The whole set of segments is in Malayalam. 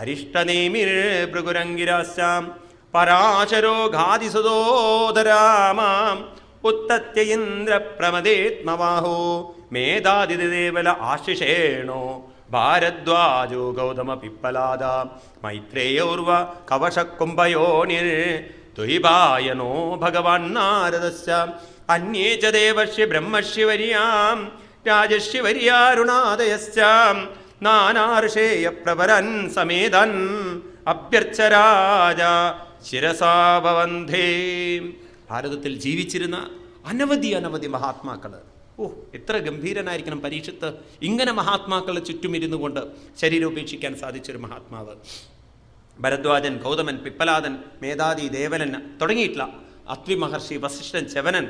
അരിഷ്ടനേമിർ ഭൃഗുരംഗിരാശ്യാം പരാശരോ ഘാതിസുതോധരാമാം ഉത്തത്യ ഇന്ദ്രപ്രമദേത്മവാഹോ മേധാതിദേവല ആശിഷേണോ ഭാരദ്വാജോ ഗൗതമ പിപ്പലാദ മൈത്രേയോർവ കവശകുംഭയോനിർ ദ്വൈപായനോ ഭഗവാൻ നാരദസ്യ അന്യേ ച ദേവശ്യ ബ്രഹ്മശ്യവര്യാം രാജശ്യവര്യാരുണാദയസ്യ നാനാർഷേയ പ്രവരൻ സമേതൻ അഭ്യർച്ചരാജ ശിരസാവവന്ധേ. ഭാരതത്തിൽ ജീവിച്ചിരുന്ന അനവധി മഹാത്മാക്കൾ. എത്ര ഗംഭീരനായിരിക്കണം പരീക്ഷത്ത്. ഇങ്ങനെ മഹാത്മാക്കളെ ചുറ്റുമിരുന്നു കൊണ്ട് ശരീരം ഉപേക്ഷിക്കാൻ സാധിച്ചൊരു മഹാത്മാവ്. ഭരദ്വാജൻ, ഗൗതമൻ, പിപ്പലാദൻ, മേധാതി, ദേവനൻ തുടങ്ങിയിട്ടില്ല. അത്രി മഹർഷി, വസിഷ്ഠൻ, ചവനൻ,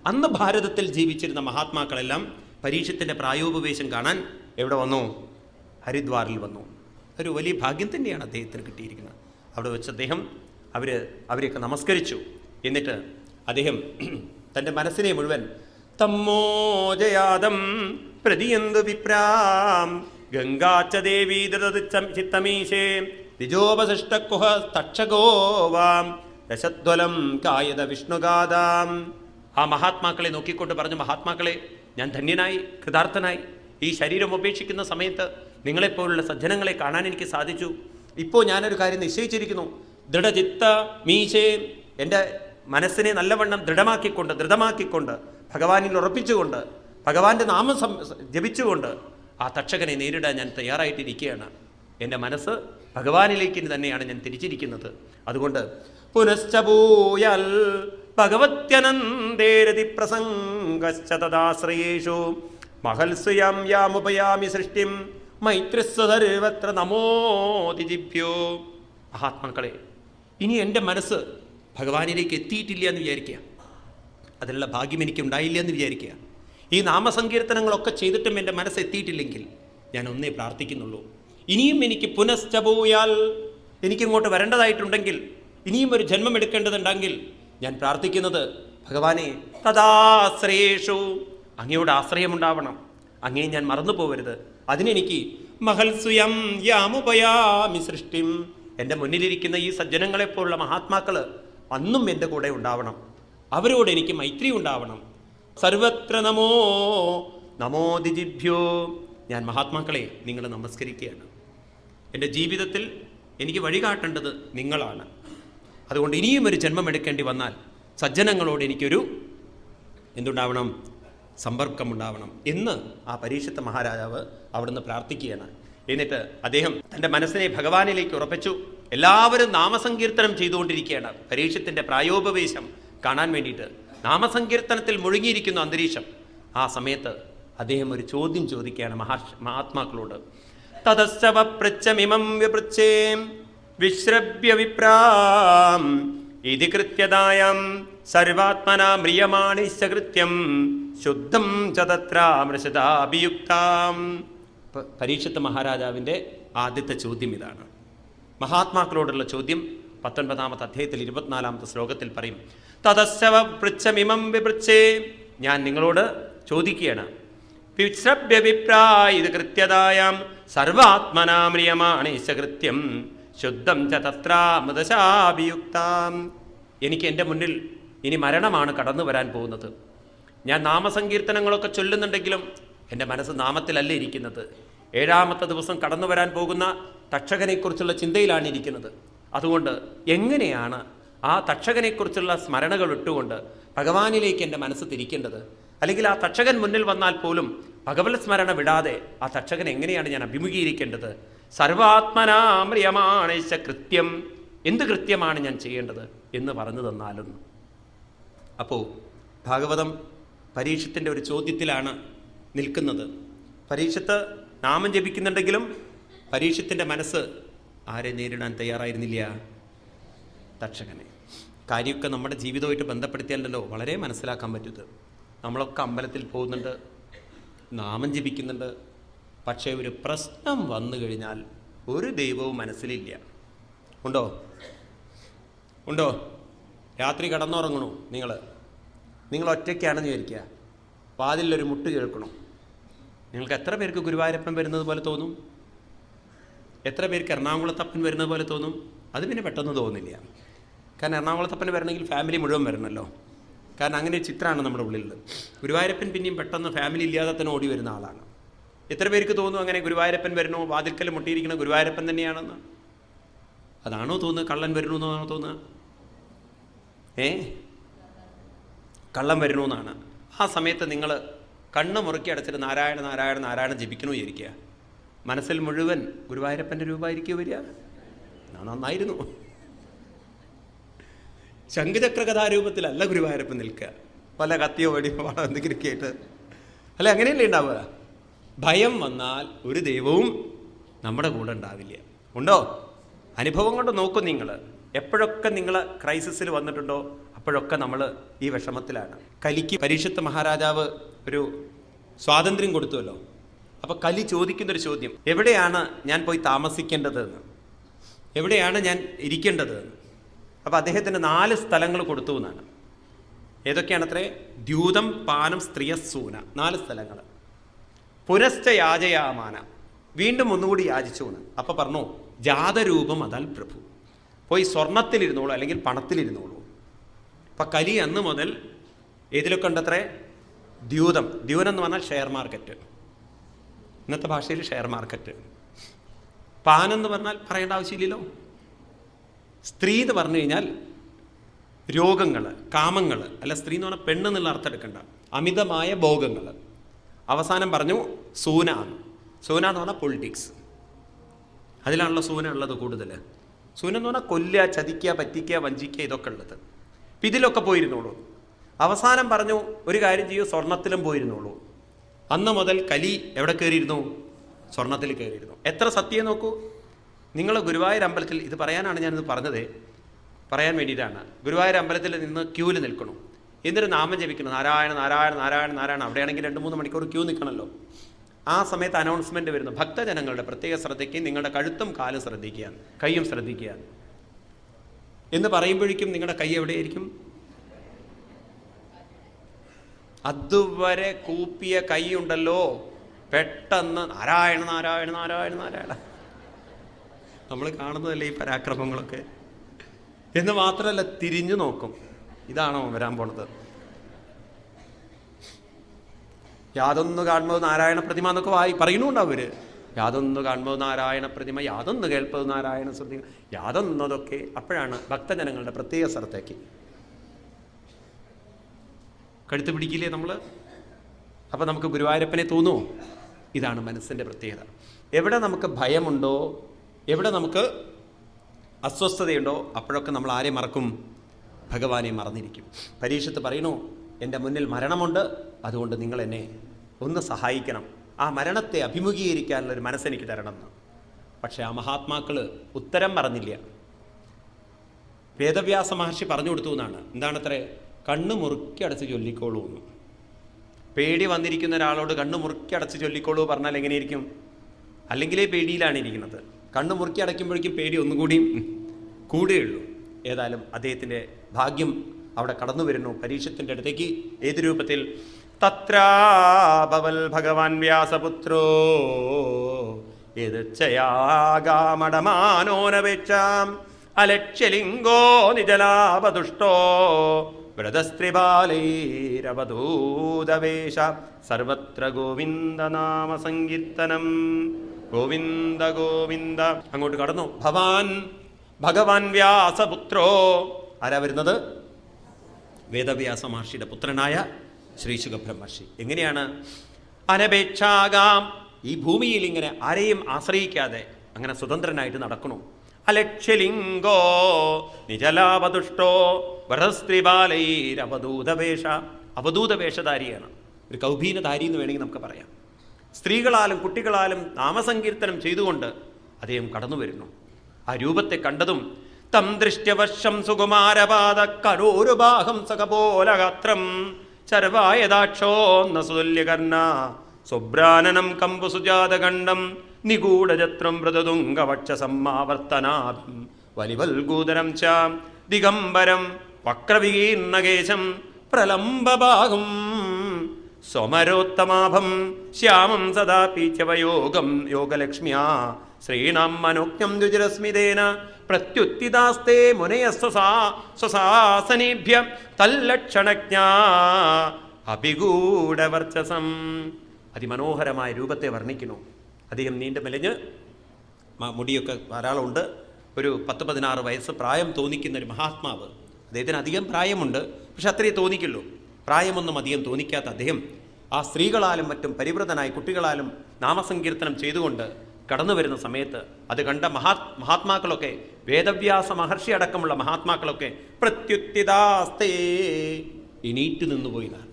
അന്ന് ഭാരതത്തിൽ ജീവിച്ചിരുന്ന മഹാത്മാക്കളെല്ലാം പരീക്ഷത്തിൻ്റെ പ്രായോപവേശം കാണാൻ എവിടെ വന്നു? ഹരിദ്വാറിൽ വന്നു. ഒരു വലിയ ഭാഗ്യം തന്നെയാണ് അദ്ദേഹത്തിന് കിട്ടിയിരിക്കുന്നത്. അവിടെ വെച്ച് അദ്ദേഹം അവരെയൊക്കെ നമസ്കരിച്ചു. എന്നിട്ട് അദ്ദേഹം തൻ്റെ മനസ്സിനെ മുഴുവൻ തമ്മോജയാദം പ്രതിയന്തു വിപ്രാം ഗംഗാച്ച ദേവീ ചിത്തമീശേ ദ്വിജോപശിഷ്ടകുഹ തക്ഷകോവാം രശധ്വലം കായത വിഷ്ണുഗാദാം. ആ മഹാത്മാക്കളെ നോക്കിക്കൊണ്ട് പറഞ്ഞു, മഹാത്മാക്കളെ, ഞാൻ ധന്യനായി, കൃതാർത്ഥനായി. ഈ ശരീരം ഉപേക്ഷിക്കുന്ന സമയത്ത് നിങ്ങളെപ്പോലുള്ള സജ്ജനങ്ങളെ കാണാൻ എനിക്ക് സാധിച്ചു. ഇപ്പോൾ ഞാനൊരു കാര്യം നിശ്ചയിച്ചിരിക്കുന്നു. ദൃഢചിത്ത മീശേ, എൻ്റെ മനസ്സിനെ നല്ലവണ്ണം ദൃഢമാക്കിക്കൊണ്ട് ഭഗവാനിൽ ഉറപ്പിച്ചുകൊണ്ട് ഭഗവാന്റെ നാമം ജപിച്ചുകൊണ്ട് ആ തക്ഷകനെ നേരിടാൻ ഞാൻ തയ്യാറായിട്ടിരിക്കുകയാണ്. എൻ്റെ മനസ്സ് ഭഗവാനിലേക്ക് തന്നെയാണ് ഞാൻ തിരിച്ചിരിക്കുന്നത്. അതുകൊണ്ട് പുനശ്ചഭൂയൽ ഭഗവത്യനന്ദേരതി പ്രസംഗശ്ച തദാശ്രയേഷു മഹൽസുയാം യാമുപയാമി സൃഷ്ടിം മൈത്രിസ്വസർവത്ര നമോദിജിഭ്യോ. മഹാത്മാക്കളെ, ഇനി എൻ്റെ മനസ്സ് ഭഗവാനിലേക്ക് എത്തിയിട്ടില്ല എന്ന് വിചാരിക്കുക. അതിനുള്ള ഭാഗ്യം എനിക്ക് ഉണ്ടായില്ല എന്ന് വിചാരിക്കുക. ഈ നാമസങ്കീർത്തനങ്ങളൊക്കെ ചെയ്തിട്ടും എൻ്റെ മനസ്സ് എത്തിയിട്ടില്ലെങ്കിൽ ഞാൻ ഒന്നേ പ്രാർത്ഥിക്കുന്നുള്ളൂ. ഇനിയും എനിക്ക് പുനശ്ചപോയാൽ, എനിക്കിങ്ങോട്ട് വരേണ്ടതായിട്ടുണ്ടെങ്കിൽ, ഇനിയും ഒരു ജന്മം എടുക്കേണ്ടതുണ്ടെങ്കിൽ ഞാൻ പ്രാർത്ഥിക്കുന്നത്, ഭഗവാനെ തദാശ്രയേഷു, അങ്ങയോട് ആശ്രയമുണ്ടാവണം. അങ്ങയെ ഞാൻ മറന്നു പോകരുത്. അതിനെനിക്ക് മഹൽസുയം യാമുപയാമി സൃഷ്ടിം, എൻ്റെ മുന്നിലിരിക്കുന്ന ഈ സജ്ജനങ്ങളെപ്പോലുള്ള മഹാത്മാക്കൾ അന്നും എൻ്റെ കൂടെ ഉണ്ടാവണം. അവരോട് എനിക്ക് മൈത്രി ഉണ്ടാവണം. സർവത്ര നമോദിജിഭ്യോ. ഞാൻ മഹാത്മാക്കളെ നിങ്ങൾ നമസ്കരിക്കുകയാണ്. എൻ്റെ ജീവിതത്തിൽ എനിക്ക് വഴികാട്ടേണ്ടത് നിങ്ങളാണ്. അതുകൊണ്ട് ഇനിയും ഒരു ജന്മം എടുക്കേണ്ടി വന്നാൽ സജ്ജനങ്ങളോട് എനിക്കൊരു എന്തുണ്ടാവണം? സമ്പർക്കമുണ്ടാവണം എന്ന് ആ പരീക്ഷത്ത മഹാരാജാവ് അവിടുന്ന് പ്രാർത്ഥിക്കുകയാണ്. എന്നിട്ട് അദ്ദേഹം തൻ്റെ മനസ്സിനെ ഭഗവാനിലേക്ക് ഉറപ്പിച്ചു. എല്ലാവരും നാമസങ്കീർത്തനം ചെയ്തുകൊണ്ടിരിക്കുകയാണ്. പരീക്ഷത്തിൻ്റെ പ്രായോപവേശം കാണാൻ വേണ്ടിയിട്ട് നാമസങ്കീർത്തനത്തിൽ മുഴുകിയിരിക്കുന്ന അന്തരീക്ഷം. ആ സമയത്ത് അദ്ദേഹം ഒരു ചോദ്യം ചോദിക്കുകയാണ് മഹാത്മാക്കളോട്. തതസ്സവ പൃച്ഛമിമം വിപൃച്ഛേ വിശ്രബ്യ വിപ്രാം ഇതി കൃത്യതായം സർവാത്മനാ മ്രിയമാണിശ്ച കൃത്യം ശുദ്ധം ച തത്രാമൃഷതാഭിയുക്താം. പരീക്ഷത്ത് മഹാരാജാവിൻ്റെ ആദ്യത്തെ ചോദ്യം ഇതാണ്. മഹാത്മാക്കളോടുള്ള ചോദ്യം 19-ാമത്തെ അധ്യായത്തിൽ 24-ാമത്തെ ശ്ലോകത്തിൽ പറയും. തതസ്സവ പൃച്ഛമിമം വിപൃച്ഛേ, ഞാൻ നിങ്ങളോട് ചോദിക്കുകയാണ്. വിശ്രബ്യ വിപ്രായ ഇത് കൃത്യതായാം സർവാത്മനാ മ്രിയമാണിശ്ച കൃത്യം ശുദ്ധം ച തത്രാമൃതശാഭിയുക്താം. എനിക്ക് എൻ്റെ മുന്നിൽ ഇനി മരണമാണ് കടന്നു വരാൻ പോകുന്നത്. ഞാൻ നാമസങ്കീർത്തനങ്ങളൊക്കെ ചൊല്ലുന്നുണ്ടെങ്കിലും എൻ്റെ മനസ്സ് നാമത്തിലല്ല ഇരിക്കുന്നത്. 7-ാമത്തെ ദിവസം കടന്നു വരാൻ പോകുന്ന തക്ഷകനെക്കുറിച്ചുള്ള ചിന്തയിലാണ് ഇരിക്കുന്നത്. അതുകൊണ്ട് എങ്ങനെയാണ് ആ തക്ഷകനെക്കുറിച്ചുള്ള സ്മരണകൾ ഇട്ടുകൊണ്ട് ഭഗവാനിലേക്ക് എൻ്റെ മനസ്സ് തിരിക്കേണ്ടത്? അല്ലെങ്കിൽ ആ തക്ഷകൻ മുന്നിൽ വന്നാൽ പോലും ഭഗവത് സ്മരണ വിടാതെ ആ തക്ഷകൻ എങ്ങനെയാണ് ഞാൻ അഭിമുഖീകരിക്കേണ്ടത്? സർവാത്മനാമ്രിയമാണേശ കൃത്യം, എന്ത് കൃത്യമാണ് ഞാൻ ചെയ്യേണ്ടത് എന്ന് പറഞ്ഞു തന്നാലും. അപ്പോൾ ഭാഗവതം പരീക്ഷത്തിൻ്റെ ഒരു ചോദ്യത്തിലാണ് നിൽക്കുന്നത്. പരീക്ഷത്ത് നാമം ജപിക്കുന്നുണ്ടെങ്കിലും പരീക്ഷത്തിൻ്റെ മനസ്സ് ആരെ നേരിടാൻ തയ്യാറായിരുന്നില്ല? തക്ഷകനെ. കാര്യമൊക്കെ നമ്മുടെ ജീവിതമായിട്ട് ബന്ധപ്പെടുത്തിയാലല്ലോ വളരെ മനസ്സിലാക്കാൻ പറ്റുന്നത്. നമ്മളൊക്കെ അമ്പലത്തിൽ പോകുന്നുണ്ട്, നാമം ജപിക്കുന്നുണ്ട്. പക്ഷേ ഒരു പ്രശ്നം വന്നു കഴിഞ്ഞാൽ ഒരു ദൈവവും മനസ്സിലില്ല. ഉണ്ടോ? രാത്രി കടന്നുറങ്ങണോ? നിങ്ങൾ ഒറ്റയ്ക്കാണെന്ന് വിചാരിക്കുക. വാതിലൊരു മുട്ട് കേൾക്കണം. നിങ്ങൾക്ക് എത്ര പേർക്ക് ഗുരുവായൂരപ്പൻ വരുന്നത് പോലെ തോന്നും? എത്ര പേർക്ക് എറണാകുളത്തപ്പൻ വരുന്നത് പോലെ തോന്നും? അത് പിന്നെ പെട്ടെന്ന് തോന്നില്ല. കാരണം എറണാകുളത്തപ്പന് വരണമെങ്കിൽ ഫാമിലി മുഴുവൻ വരണമല്ലോ. കാരണം അങ്ങനെ ഒരു ചിത്രമാണ് നമ്മുടെ ഉള്ളിൽ. ഗുരുവായൂരപ്പൻ പിന്നെയും പെട്ടെന്ന് ഫാമിലി ഇല്ലാതെ തന്നെ ഓടി വരുന്ന ആളാണ്. എത്ര പേർക്ക് തോന്നും അങ്ങനെ ഗുരുവായൂരപ്പൻ വരണോ, വാതിൽക്കൽ മുട്ടിയിരിക്കുന്ന ഗുരുവായൂരപ്പൻ തന്നെയാണെന്ന്? അതാണോ തോന്നുന്നത്? കള്ളൻ വരണു എന്നാണോ തോന്നുക? കള്ളം വരണു എന്നാണ്. ആ സമയത്ത് നിങ്ങൾ കണ്ണ് മുറുക്കി അടച്ചിട്ട് നാരായണ നാരായണ നാരായണ ജപിക്കണോ വിചാരിക്കുക. മനസ്സിൽ മുഴുവൻ ഗുരുവായൂരപ്പൻ്റെ രൂപമായിരിക്കും വരിക. നന്നായിരുന്നു. ശംഖുചക്ര കഥാരൂപത്തിലല്ല ഗുരുവായൂരപ്പൻ നിൽക്കുക. പല കത്തിയോ വടിയോ വളോ എന്തെങ്കിലും കേട്ട് അല്ല, അങ്ങനെയല്ലേ ഉണ്ടാവുക? ഭയം വന്നാൽ ഒരു ദൈവവും നമ്മുടെ കൂടെ ഉണ്ടാവില്ല. ഉണ്ടോ? അനുഭവം കൊണ്ട് നോക്കും നിങ്ങൾ. എപ്പോഴൊക്കെ നിങ്ങൾ ക്രൈസിസിൽ വന്നിട്ടുണ്ടോ അപ്പോഴൊക്കെ നമ്മൾ ഈ വിഷമത്തിലാണ്. കലിക്ക് പരീക്ഷത്ത് മഹാരാജാവ് ഒരു സ്വാതന്ത്ര്യം കൊടുത്തുവല്ലോ. അപ്പോൾ കലി ചോദിക്കുന്നൊരു ചോദ്യം, എവിടെയാണ് ഞാൻ പോയി താമസിക്കേണ്ടതെന്ന്, എവിടെയാണ് ഞാൻ ഇരിക്കേണ്ടതെന്ന്. അപ്പോൾ അദ്ദേഹത്തിന് 4 സ്ഥലങ്ങൾ കൊടുത്തു എന്നാണ്. ഏതൊക്കെയാണത്രേ? ദ്യൂതം, പാനം, സ്ത്രീയസൂന. 4 സ്ഥലങ്ങൾ. പുനശ്ച യാചയാമാന, വീണ്ടും ഒന്നുകൂടി യാചിച്ചു എന്ന്. അപ്പോൾ പറഞ്ഞു, ജാതരൂപം അതാൽ പ്രഭു, പോയി സ്വർണത്തിലിരുന്നോളൂ അല്ലെങ്കിൽ പണത്തിലിരുന്നോളൂ. അപ്പം കലി അന്ന് മുതൽ ഏതിലൊക്കെ ഉണ്ടത്രേ? ദ്യൂതം. ദ്യൂതം എന്ന് പറഞ്ഞാൽ ഷെയർ മാർക്കറ്റ്, ഇന്നത്തെ ഭാഷയിൽ ഷെയർ മാർക്കറ്റ്. പാനെന്ന് പറഞ്ഞാൽ പറയേണ്ട ആവശ്യമില്ലല്ലോ. സ്ത്രീ എന്ന് പറഞ്ഞു കഴിഞ്ഞാൽ രോഗങ്ങൾ, കാമങ്ങൾ. അല്ല, സ്ത്രീ എന്ന് പറഞ്ഞാൽ പെണ്ണ് എന്നുള്ള അർത്ഥം എടുക്കണ്ട, അമിതമായ ഭോഗങ്ങൾ. അവസാനം പറഞ്ഞു സൂന. സൂന എന്ന് പറഞ്ഞാൽ പൊളിറ്റിക്സ്. അതിലാണല്ലോ സൂന ഉള്ളത് കൂടുതൽ. സൂന എന്ന് പറഞ്ഞാൽ കൊല്ലുക, ചതിക്കുക, പറ്റിക്കുക, വഞ്ചിക്കുക, ഇതൊക്കെ ഉള്ളത്. അപ്പം ഇതിലൊക്കെ പോയിരുന്നോളൂ. അവസാനം പറഞ്ഞു ഒരു കാര്യം ചെയ്യൂ, സ്വർണത്തിലും പോയിരുന്നോളൂ. അന്ന് മുതൽ കലി എവിടെ കയറിയിരുന്നു? സ്വർണത്തിൽ കയറിയിരുന്നു. എത്ര സത്യം നോക്കൂ. നിങ്ങൾ ഗുരുവായൂർ അമ്പലത്തിൽ, ഇത് പറയാനാണ് ഞാനിത് പറഞ്ഞത്, പറയാൻ വേണ്ടിയിട്ടാണ്. ഗുരുവായൂർ അമ്പലത്തിൽ നിന്ന് ക്യൂവിൽ നിൽക്കണം. എന്തൊരു നാമം ജപിക്കണം, നാരായണ നാരായണ നാരായണ നാരായണ. അവിടെയാണെങ്കിൽ 2-3 മണിക്കൂർ ക്യൂ നിൽക്കണമല്ലോ. ആ സമയത്ത് അനൗൺസ്മെൻറ്റ് വരുന്നു, ഭക്തജനങ്ങളുടെ പ്രത്യേക ശ്രദ്ധയ്ക്ക് നിങ്ങളുടെ കഴുത്തും കാലും ശ്രദ്ധിക്കുക, കൈയും ശ്രദ്ധിക്കുക എന്ന് പറയുമ്പോഴേക്കും നിങ്ങളുടെ കൈ എവിടെയായിരിക്കും? അതുവരെ കൂപ്പിയ കൈ ഉണ്ടല്ലോ, പെട്ടെന്ന് നാരായണ നാരായണ നാരായണ നാരായണ. നമ്മൾ കാണുന്നതല്ലേ ഈ പരാക്രമങ്ങളൊക്കെ. എന്ന് മാത്രമല്ല, തിരിഞ്ഞു നോക്കും, ഇതാണോ വരാൻ പോണത്? യാതൊന്ന് കാണുമ്പോൾ നാരായണ പ്രതിമ എന്നൊക്കെ പറയുന്നുണ്ട് അവർ. യാതൊന്ന് കാണുമ്പോൾ നാരായണ പ്രതിമ, യാതൊന്ന് കേൾപ്പത് നാരായണ ശ്രുതി, യാതൊന്നതൊക്കെ. അപ്പോഴാണ് ഭക്തജനങ്ങളുടെ പ്രത്യേക സ്ഥലത്തേക്ക് കഴുത്ത് പിടിക്കില്ലേ നമ്മൾ? അപ്പം നമുക്ക് ഗുരുവായൂരപ്പനെ തോന്നുമോ? ഇതാണ് മനസ്സിൻ്റെ പ്രത്യേകത. എവിടെ നമുക്ക് ഭയമുണ്ടോ, എവിടെ നമുക്ക് അസ്വസ്ഥതയുണ്ടോ, അപ്പോഴൊക്കെ നമ്മൾ ആരെ മറക്കും? ഭഗവാനെ മറന്നിരിക്കും. പരീക്ഷത്ത് പറയണു, എൻ്റെ മുന്നിൽ മരണമുണ്ട്, അതുകൊണ്ട് നിങ്ങൾ എന്നെ ഒന്ന് സഹായിക്കണം, ആ മരണത്തെ അഭിമുഖീകരിക്കാനുള്ളൊരു മനസ്സെനിക്ക് തരണം എന്ന്. പക്ഷേ ആ മഹാത്മാക്കൾ ഉത്തരം പറഞ്ഞില്ല. വേദവ്യാസ മഹർഷി പറഞ്ഞു കൊടുത്തു എന്നാണ്. എന്താണത്രേ? കണ്ണ് മുറുക്കി അടച്ച് ചൊല്ലിക്കോളൂ എന്ന്. പേടി വന്നിരിക്കുന്ന ഒരാളോട് കണ്ണ് മുറുക്കി അടച്ച് ചൊല്ലിക്കോളൂ പറഞ്ഞാൽ എങ്ങനെയിരിക്കും? അല്ലെങ്കിലേ പേടിയിലാണ് ഇരിക്കുന്നത്. കണ്ണ് മുറുക്കി അടയ്ക്കുമ്പോഴേക്കും പേടി ഒന്നുകൂടിയും കൂടുകയുള്ളൂ. ഏതായാലും അദ്ദേഹത്തിൻ്റെ ഭാഗ്യം അവിടെ കടന്നു വരുന്നു പരീക്ഷത്തിൻ്റെ അടുത്തേക്ക്. ഏത് രൂപത്തിൽ? തത്രാഭവൽ ഭഗവാൻ വ്യാസപുത്രോ യദച്ഛയാഗാമടമാനോനവേക്ഷാം അലക്ഷ്യലിംഗോ നിജലാപതുഷ്ടോ വ്രതസ്ത്രീബാലൈരവധൂതവേഷ സർവത്ര ഗോവിന്ദനാമ സങ്കീർത്തനം. ഗോവിന്ദ ഗോവിന്ദ. അങ്ങോട്ട് കടന്നു. ഭഗവാൻ വ്യാസപുത്രോ. ആരാ വരുന്നത്? വേദവ്യാസ മഹർഷിയുടെ പുത്രനായ ശ്രീ ശുകബ്രഹ്മർഷി. എങ്ങനെയാണ്? അനപേക്ഷാകാം, ഈ ഭൂമിയിൽ ഇങ്ങനെ ആരെയും ആശ്രയിക്കാതെ അങ്ങനെ സ്വതന്ത്രനായിട്ട് നടക്കണു. അലക്ഷ്യലിംഗോ നിജലാപതുഷ്ടോ വ്രതസ്ത്രീബാലൈരവധൂതവേഷ. അവധൂതവേഷധാരിയാണ്, ഒരു കൗഭീനധാരി എന്ന് വേണമെങ്കിൽ നമുക്ക് പറയാം. സ്ത്രീകളാലും കുട്ടികളാലും നാമസങ്കീർത്തനം ചെയ്തുകൊണ്ട് അദ്ദേഹം കടന്നു വരുന്നു. ആ രൂപത്തെ കണ്ടതും തം ദൃഷ്ട്യവർഷം സുകുമാരപാദ കരോരുബാഹം സഖപോലഗാത്രം ചർവായദാക്ഷോന്ന സുതുല്യകർണ സുബ്രാനനം കമ്പുസുജാതഖണ്ഡം നിഗൂഢചത്രം മൃദുതുംഗവക്ഷസമ്മാവർത്തനാഭം വലിവൽഗൂതരം ച ദിഗംബരം വക്രവികീർണകേശം പ്രലംബബാഹും സ്വമരോത്തമാഭം ശ്യാമം സദാ പീച്യവയോഗം യോഗലക്ഷ്മ്യാ ശ്രീണാം മനോജ്ഞം ദ്വിജരസ്മിതേന പ്രത്യുത്തിദാസ്തേ മുനയ സ്വസാസനേഭ്യ തല്ലക്ഷണജ്ഞാ അഭിഗൂഢവർച്ചസം. അതിമനോഹരമായ രൂപത്തെ വർണ്ണിക്കുന്നു. അദ്ദേഹം നീണ്ടു മെലിഞ്ഞ് മുടിയൊക്കെ ധാരാളമുണ്ട്. ഒരു 10-16 വയസ്സ് പ്രായം തോന്നിക്കുന്ന ഒരു മഹാത്മാവ്. അദ്ദേഹത്തിന് അധികം പ്രായമുണ്ട്, പക്ഷെ അത്രയേ തോന്നിക്കുള്ളൂ. പ്രായമൊന്നും അധികം തോന്നിക്കാത്ത അദ്ദേഹം ആ സ്ത്രീകളാലും മറ്റും പരിവൃതനായി കുട്ടികളാലും നാമസങ്കീർത്തനം ചെയ്തുകൊണ്ട് കടന്നു വരുന്ന സമയത്ത് അത് കണ്ട മഹാത്മാക്കളൊക്കെ, വേദവ്യാസ മഹർഷി അടക്കമുള്ള മഹാത്മാക്കളൊക്കെ പ്രത്യുത്തിദാസ്തേ എണീറ്റ് നിന്നുപോയിന്നാണ്.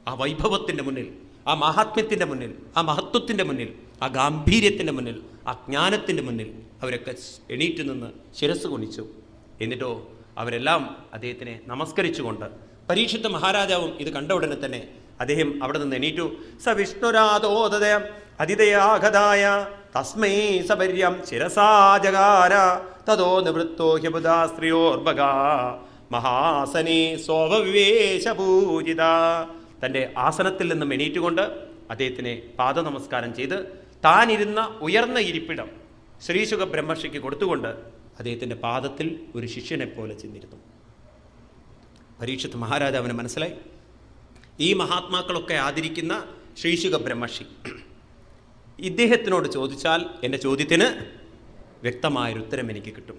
ആ വൈഭവത്തിൻ്റെ മുന്നിൽ, ആ മഹാത്മ്യത്തിൻ്റെ മുന്നിൽ, ആ മഹത്വത്തിൻ്റെ മുന്നിൽ, ആ ഗാംഭീര്യത്തിൻ്റെ മുന്നിൽ, ആ ജ്ഞാനത്തിൻ്റെ മുന്നിൽ അവരൊക്കെ എണീറ്റ് നിന്ന് ശിരസ് കുനിച്ചു. എന്നിട്ടോ അവരെല്ലാം അദ്ദേഹത്തിനെ നമസ്കരിച്ചുകൊണ്ട്, പരീക്ഷിത്ത മഹാരാജാവും ഇത് കണ്ട ഉടനെ തന്നെ അദ്ദേഹം അവിടെ നിന്ന് എണീറ്റു. സ വിഷ്ണുരാതോദയ അതിഥയാഗതായ തസ്മൈ സപര്യം ശിരസാജകാര തതോ നിവൃത്തോ ഹ്യബുധാ സ്ത്രീയോർഭഗാ മഹാസനേ സ്വവിവേശപൂജിത. തൻ്റെ ആസനത്തിൽ നിന്നും എണീറ്റുകൊണ്ട് അദ്ദേഹത്തിനെ പാദനമസ്കാരം ചെയ്ത് താനിരുന്ന ഉയർന്ന ഇരിപ്പിടം ശ്രീശുക ബ്രഹ്മർഷിക്ക് കൊടുത്തുകൊണ്ട് അദ്ദേഹത്തിൻ്റെ പാദത്തിൽ ഒരു ശിഷ്യനെ പോലെ ചെന്നിരുന്നു. പരീക്ഷിത്ത് മഹാരാജാവിന് മനസ്സിലായി, ഈ മഹാത്മാക്കളൊക്കെ ആദരിക്കുന്ന ശ്രീശുക ബ്രഹ്മർഷി ഇദ്ദേഹത്തിനോട് ചോദിച്ചാൽ എൻ്റെ ചോദ്യത്തിന് വ്യക്തമായൊരു ഉത്തരം എനിക്ക് കിട്ടും.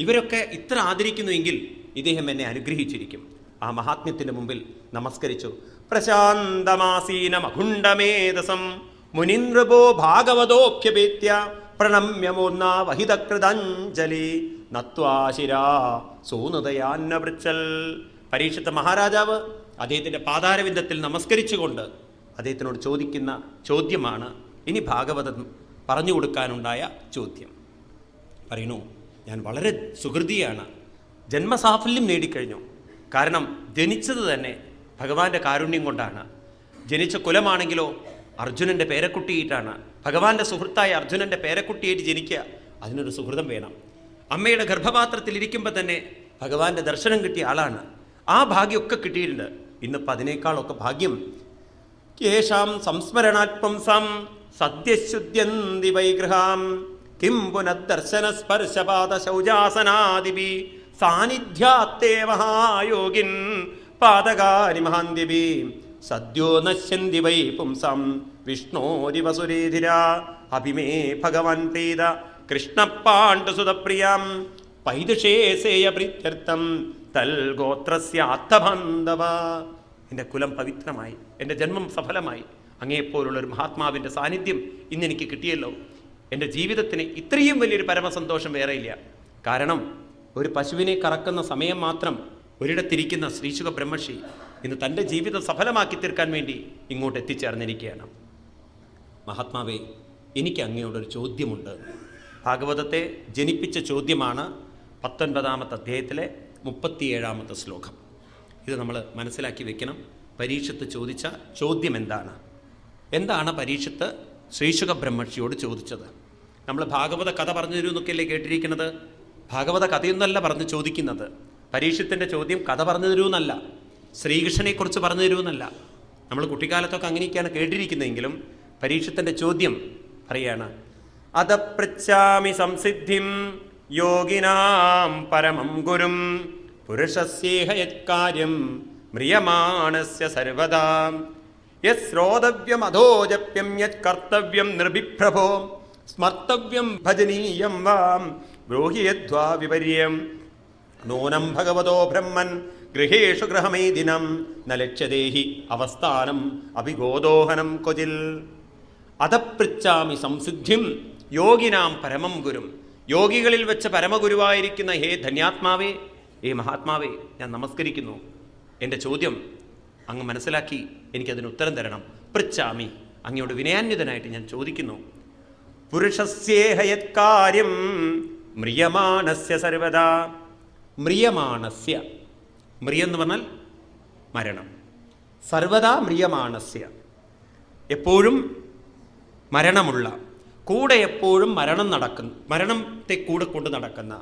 ഇവരൊക്കെ ഇത്ര ആദരിക്കുന്നുവെങ്കിൽ ഇദ്ദേഹം എന്നെ അനുഗ്രഹിച്ചിരിക്കും. ആ മഹാത്മ്യത്തിൻ്റെ മുമ്പിൽ നമസ്കരിച്ചു. പ്രശാന്തമാസീനമഖുണ്ഡമേധസം മുനിന്ദ്രപോ ഭാഗവതോപ്യപേത്യ പ്രണമ്യമൂർണാ വഹിതകൃതഞ്ജലി നത്വാശിരാ സൂനുദയാന്നവൃച്ചൽ. പരീക്ഷിത്ത മഹാരാജാവ് അദ്ദേഹത്തിൻ്റെ പാതാരവിന്ദത്തിൽ നമസ്കരിച്ചുകൊണ്ട് അദ്ദേഹത്തിനോട് ചോദിക്കുന്ന ചോദ്യമാണ് ഇനി ഭാഗവതം പറഞ്ഞു കൊടുക്കാനുണ്ടായ ചോദ്യം. പറയുന്നു, ഞാൻ വളരെ സുഹൃതിയാണ്, ജന്മസാഫല്യം നേടിക്കഴിഞ്ഞു. കാരണം ജനിച്ചത് തന്നെ ഭഗവാന്റെ കാരുണ്യം കൊണ്ടാണ്. ജനിച്ച കുലമാണെങ്കിലോ അർജുനൻ്റെ പേരക്കുട്ടിയിട്ടാണ്. ഭഗവാന്റെ സുഹൃത്തായ അർജുനൻ്റെ പേരക്കുട്ടിയായിട്ട് ജനിക്കുക, അതിനൊരു സുഹൃതം വേണം. അമ്മയുടെ ഗർഭപാത്രത്തിൽ ഇരിക്കുമ്പോൾ തന്നെ ഭഗവാന്റെ ദർശനം കിട്ടിയ ആളാണ്. ആ ഭാഗ്യമൊക്കെ കിട്ടിയിട്ടുണ്ട്. ഇന്നിപ്പോൾ അതിനേക്കാളൊക്കെ ഭാഗ്യം യേഷാം സംസ്മരണാത്പംസം സദ്യശുദ്ധ്യന്തി വൈഗൃഹാം കിം പുനഃദർശന സ്പർശപാദ ശൗചാസനാദിഭി സാന്നിധ്യാത്തേ മഹായോഗിൻ പാതകാനി മഹാന്തിഭി സദ്യോ നശ്യന്തി വൈ പുംസം വിഷ്ണോരിവസുരേധിര അഭിമേ ഭഗവാൻ പ്രീത കൃഷ്ണപാണ്ഡുസുതപ്രിയം പൈതുഷേ സേയ പ്രീത്യർത്ഥം തൽ ഗോത്രസ്യാർത്ഥബന്ധവ. എൻ്റെ കുലം പവിത്രമായി, എൻ്റെ ജന്മം സഫലമായി. അങ്ങേപ്പോലുള്ളൊരു മഹാത്മാവിൻ്റെ സാന്നിധ്യം ഇന്നെനിക്ക് കിട്ടിയല്ലോ. എൻ്റെ ജീവിതത്തിന് ഇത്രയും വലിയൊരു പരമസന്തോഷം വേറെയില്ല. കാരണം ഒരു പശുവിനെ കറക്കുന്ന സമയം മാത്രം ഒരിടത്തിരിക്കുന്ന ശ്രീശുക ബ്രഹ്മർഷി ഇന്ന് തൻ്റെ ജീവിതം സഫലമാക്കി തീർക്കാൻ വേണ്ടി ഇങ്ങോട്ട് എത്തിച്ചേർന്നിരിക്കുകയാണ്. മഹാത്മാവേ, എനിക്ക് അങ്ങയോടൊരു ചോദ്യമുണ്ട്. ഭാഗവതത്തെ ജനിപ്പിച്ച ചോദ്യമാണ് 19-ാമത്തെ അധ്യായത്തിലെ 37-ാമത്തെ ശ്ലോകം. ഇത് നമ്മൾ മനസ്സിലാക്കി വെക്കണം. പരീക്ഷത്ത് ചോദിച്ച ചോദ്യം എന്താണ് പരീക്ഷത്ത് ശ്രീശുക ബ്രഹ്മർഷിയോട് ചോദിച്ചത്? നമ്മൾ ഭാഗവത കഥ പറഞ്ഞു തരൂ എന്നൊക്കെയല്ലേ കേട്ടിരിക്കുന്നത്. ഭാഗവത കഥയൊന്നല്ല പറഞ്ഞ് ചോദിക്കുന്നത്. പരീക്ഷത്തിൻ്റെ ചോദ്യം കഥ പറഞ്ഞു തരൂ എന്നല്ല, ശ്രീകൃഷ്ണനെക്കുറിച്ച് പറഞ്ഞു തരൂ എന്നല്ല. നമ്മൾ കുട്ടിക്കാലത്തൊക്കെ അങ്ങനെയൊക്കെയാണ് കേട്ടിരിക്കുന്നതെങ്കിലും പരീക്ഷത്തിൻ്റെ ചോദ്യം പറയാണ്, അദപൃച്ഛാമി സംസിദ്ധിം യോഗിനാം പരമം ഗുരും പുരുഷസ്യേഹ യത്കാര്യം മ്രിയമാണസ്യ സർവദാ യത് ശ്രോതവ്യം അധോജപ്യം യത് കർത്തവ്യം നൃഭിപ്രഭോ സ്മർത്തവ്യം ഭജനീയം വാം ബ്രൂഹി യദ്വാ വിപര്യം നൂനം ഭഗവതോ ബ്രഹ്മൻ ഗൃഹേഷു ഗൃഹമേദിനം ന ലക്ഷ്യദേഹി അവസ്ഥാനം അഭിഗോദോഹനം കൊജിൽ. അധപൃച്ഛാമി സംസിദ്ധിം യോഗിനാം പരമം ഗുരും. യോഗികളിൽ വെച്ച് പരമഗുരുവായിരിക്കുന്ന ഹേ ധന്യാത്മാവേ, ഹേ മഹാത്മാവേ, ഞാൻ നമസ്കരിക്കുന്നു. എൻ്റെ ചോദ്യം അങ്ങ് മനസ്സിലാക്കി എനിക്കതിന് ഉത്തരം തരണം. പൃച്ഛാമി, അങ്ങയോട് വിനയാന്വിതനായിട്ട് ഞാൻ ചോദിക്കുന്നു. പുരുഷസ്യേഹ യത്കാര്യം മ്രിയമാണസ്യ സർവദാ. മ്രിയമാണസ്യ, മ്രിയെന്ന് പറഞ്ഞാൽ മരണം. സർവദാ മ്രിയമാണസ്യ, എപ്പോഴും മരണമുള്ള, കൂടെ എപ്പോഴും മരണത്തെ കൂടെ കൊണ്ട് നടക്കുന്ന